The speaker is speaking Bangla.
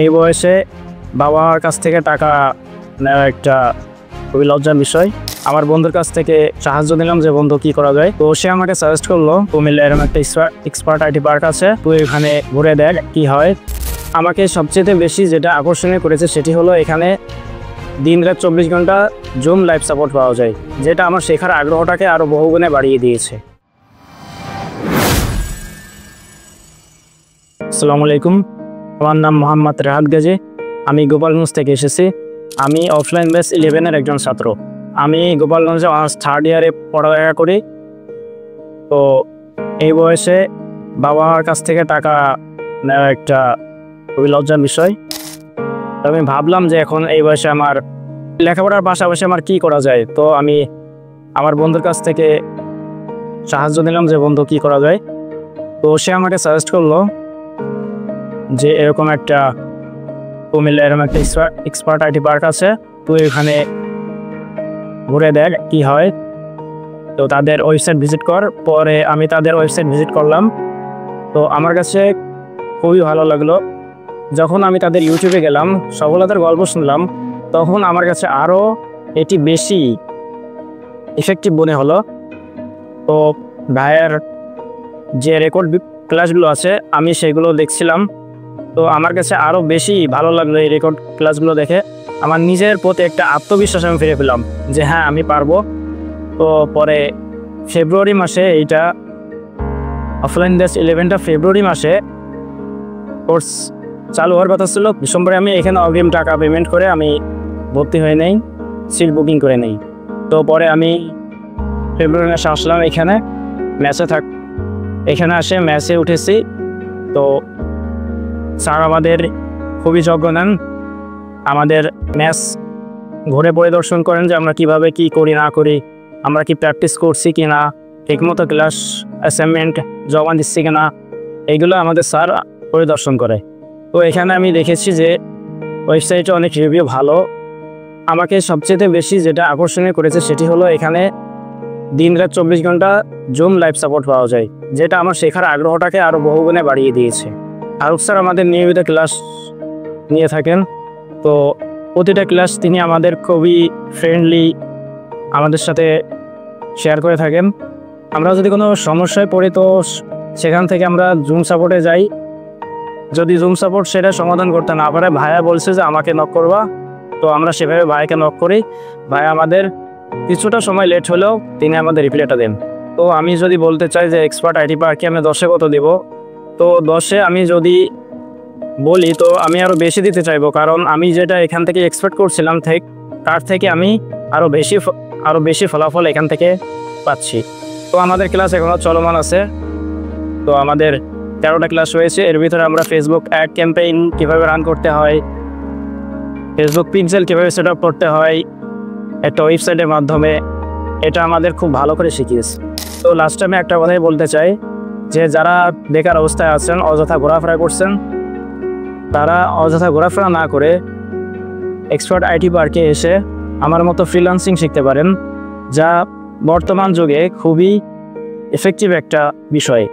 এই বয়সে বাবার কাছ থেকে টাকা নেওয়া একটা খুবই লজ্জার বিষয়। আমার বন্ধুর কাছ থেকে সাহায্য নিলাম যে বন্ধু কি করা যায়। তো সে আমাকে সাজেস্ট করলো কুমিল্লা এরকম একটা এক্সপার্ট আইটি পার্ক আছে, তুই এখানে ঘুরে দেখ কি হয়। আমাকে সবচেয়ে বেশি যেটা আকর্ষণীয় করেছে সেটি হলো এখানে দিন-রাত 24 ঘন্টা জুম লাইভ সাপোর্ট পাওয়া যায়, যেটা আমার শেখার আগ্রহটাকে আরও বহুগুণে বাড়িয়ে দিয়েছে। আসসালামু আলাইকুম, আমার নাম মোহাম্মদ রাহাত গাজী। আমি গোপালগঞ্জ থেকে এসেছি। আমি অফলাইন ব্যাচ 11-এর একজন ছাত্র। আমি গোপালগঞ্জে অনার্স 3rd ইয়ারে পড়ালেখা করি। তো এই বয়সে বাবার কাছ থেকে টাকা নেওয়া একটা খুবই লজ্জার বিষয়। তো আমি ভাবলাম যে এখন এই বয়সে আমার লেখাপড়ার পাশাপাশি আমার কী করা যায়। তো আমি আমার বন্ধুর কাছ থেকে সাহায্য নিলাম যে বন্ধু কী করা যায়। তো সে আমাকে সাজেস্ট করলো যে এরকম একটা কুমিল্লা এরকম একটা এক্সপার্ট আইটি পার্ক আছে, তুই এখানে ঘুরে দেখ কি হয়। তো তাদের ওয়েবসাইট ভিজিট কর। পরে আমি তাদের ওয়েবসাইট ভিজিট করলাম। তো আমার কাছে খুবই ভালো লাগলো। যখন আমি তাদের ইউটিউবে গেলাম, সফলতার গল্প শুনলাম, তখন আমার কাছে আরও এটি বেশি ইফেক্টিভ মনে হলো। তো ভাইয়ের যে রেকর্ড ক্লাসগুলো আছে আমি সেগুলো দেখছিলাম। তো আমার কাছে আরও বেশি ভালো লাগলো এই রেকর্ড ক্লাসগুলো দেখে। আমার নিজের প্রতি একটা আত্মবিশ্বাস আমি ফিরে পেলাম যে হ্যাঁ আমি পারবো। তো পরে ফেব্রুয়ারি মাসে এইটা অফলাইন ব্যাচ 11টা ফেব্রুয়ারি মাসে কোর্স চালু হওয়ার কথা ছিল। ডিসেম্বরে আমি এখানে অগ্রিম টাকা পেমেন্ট করে আমি ভর্তি হয়ে নেই, সিট বুকিং করে নেই। তো পরে আমি ফেব্রুয়ারি মাসে আসলাম এখানে এখানে আসে ম্যাচে উঠেছি। তো স্যার আমাদের খুবই যজ্ঞ নেন, আমাদের ম্যাচ ঘুরে পরিদর্শন করেন যে আমরা কিভাবে কি করি না করি, আমরা কি প্র্যাকটিস করছি কি না, ঠিকমতো ক্লাস অ্যাসাইনমেন্ট জমা দিচ্ছি কিনা, এইগুলো আমাদের স্যার পরিদর্শন করে। তো এখানে আমি দেখেছি যে ওয়েবসাইটে অনেক রিভিউ ভালো। আমাকে সবচেয়ে বেশি যেটা আকর্ষণীয় করেছে সেটি হলো এখানে দিন-রাত 24 ঘন্টা জুম লাইভ সাপোর্ট পাওয়া যায়, যেটা আমার শেখার আগ্রহটাকে আরও বহুগুণে বাড়িয়ে দিয়েছে। আরুফ স্যার আমাদের নিয়মিত ক্লাস নিয়ে থাকেন। তো প্রতিটা ক্লাস তিনি আমাদের খুবই ফ্রেন্ডলি আমাদের সাথে শেয়ার করে থাকেন। আমরা যদি কোনো সমস্যায় পড়ি তো সেখান থেকে আমরা জুম সাপোর্টে যাই। যদি জুম সাপোর্ট সেটা সমাধান করতে না পারে, ভাইয়া বলছে যে আমাকে নক করবা, তো আমরা সেভাবে ভাইকে নক করি। ভাই আমাদের কিছুটা সময় লেট হলেও তিনি আমাদের রিপ্লাইটা দেন। তো আমি যদি বলতে চাই যে এক্সপার্ট আইটি পার্কে আমি 10-এ কত দেব, তো 10-এ আমি যদি বলি তো আমি আরও বেশি দিতে চাইবো, কারণ আমি যেটা এখান থেকে এক্সপেক্ট করছিলাম তার থেকে আমি আরও বেশি ফলাফল এখান থেকে পাচ্ছি। তো আমাদের ক্লাস এখনও চলমান আছে। তো আমাদের 13টা ক্লাস রয়েছে। এর ভিতরে আমরা ফেসবুক অ্যাড ক্যাম্পেইন কীভাবে রান করতে হয়, ফেসবুক পিক্সেল কীভাবে সেট আপ করতে হয় একটা ওয়েবসাইটের মাধ্যমে, এটা আমাদের খুব ভালো করে শিখিয়েছে। তো লাস্টে আমি একটা কথাই বলতে চাই যে যারা বেকার অবস্থায় আছেন, অযথা ঘোরাফেরা করছেন, তারা অযথা ঘোরাফেরা না করে এক্সপার্ট আইটি পার্কে এসে আমার মতো ফ্রিল্যান্সিং শিখতে পারেন, যা বর্তমান যুগে খুবই এফেক্টিভ একটা বিষয়।